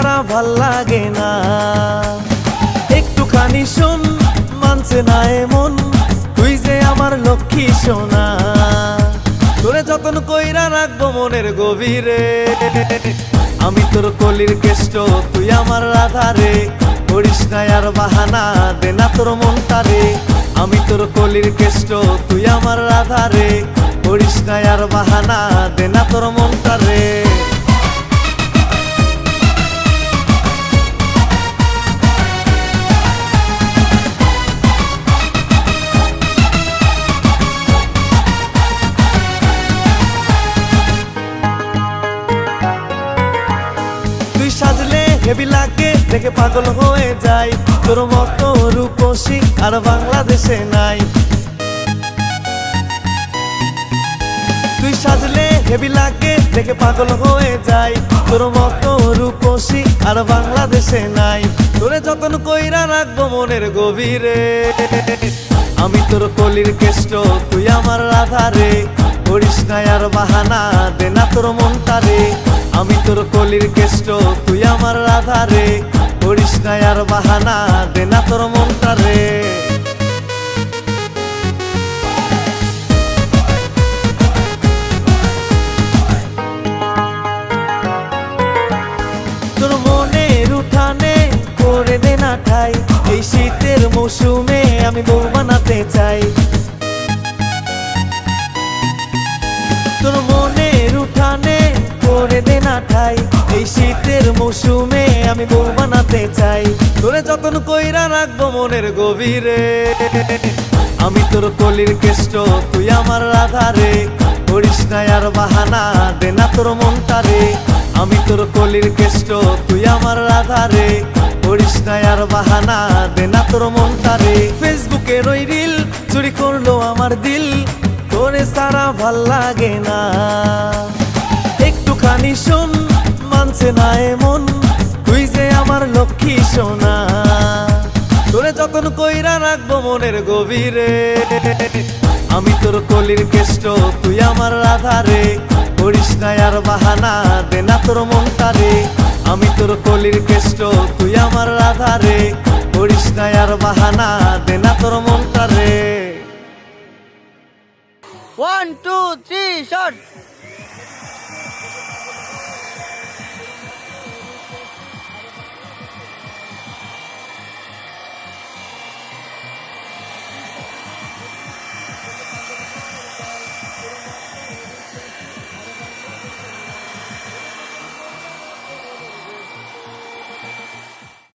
ছাড়া ভাল লাগে না। একটুখানি শোন, মানছে না এমন, তুই যে আমার লক্ষ্মী সোনা। তোরে যতন কইরা রাখবো মনের গভীরে, আমি তোর কলির কেষ্ট, তুই আমার রাধারে। করিস না আর বাহানা, দে না তোর মনটারে। আমি তোর কলির কেষ্ট, তুই আমার রাধারে। করিস না আর বাহানা, দে না তোর মনটারে। সাজলে হেবি লাগে, দেখে পাগল হয়ে যায়। তোর মতো রূপসী আর বাংলাদেশে নাই। তুই সাজলে হেবি লাগে, দেখে পাগল হয়ে যায়। তোর মতো রূপসী আর বাংলাদেশে নাই। তোরে যতন কইরা রাখবো মনের গভীরে, আমি তোর কলির কেষ্ট, তুই আমার রাধারে। করিস না আর বাহানা, দে না তোর মনটারে। আমি তোর কলির কেষ্ট, তুই আমার রাধারে। করিস না আর বাহানা, দে না তোর মনটারে। তোর মনের উঠানে করে দে না ঠাই, এই শীতের মৌসুমে আমি বউ বানাতে চাই। তোর মনের উঠানে করে দে না ঠাই, এই শীতের মৌসুমে আমি বউ বানাতে চাই। তোরে যতন কইরা রাখবো মনের গভীরে, আমি তোর কলির কেষ্ট, তুই আমার রাধারে। করিস না আর বাহানা, দে না তোর মনটারে। আমি তোর কলির কেষ্ট, তুই আমার রাধারে। করিস না আর বাহানা, দে না তোর মনটারে। ফেসবুকের ওই রিল চুরি করলো আমার দিল, তোরে সারা ভাল লাগে না। একটুখানি শোন, মানছে না এমন, তুই যে আমার লক্ষ্মী সোনা। তোরে যতন কইরা রাখবো মনের গভীরে, আমি তোর কলির কেষ্ট, তুই আমার রাধারে। করিস না আর বাহানা, দে না তোর মনটারে। আমি তোর কলির কেষ্ট, তুই আমার রাধারে। করিস না আর বাহানা, দে না তোর মনটারে। 1 2 3 শট।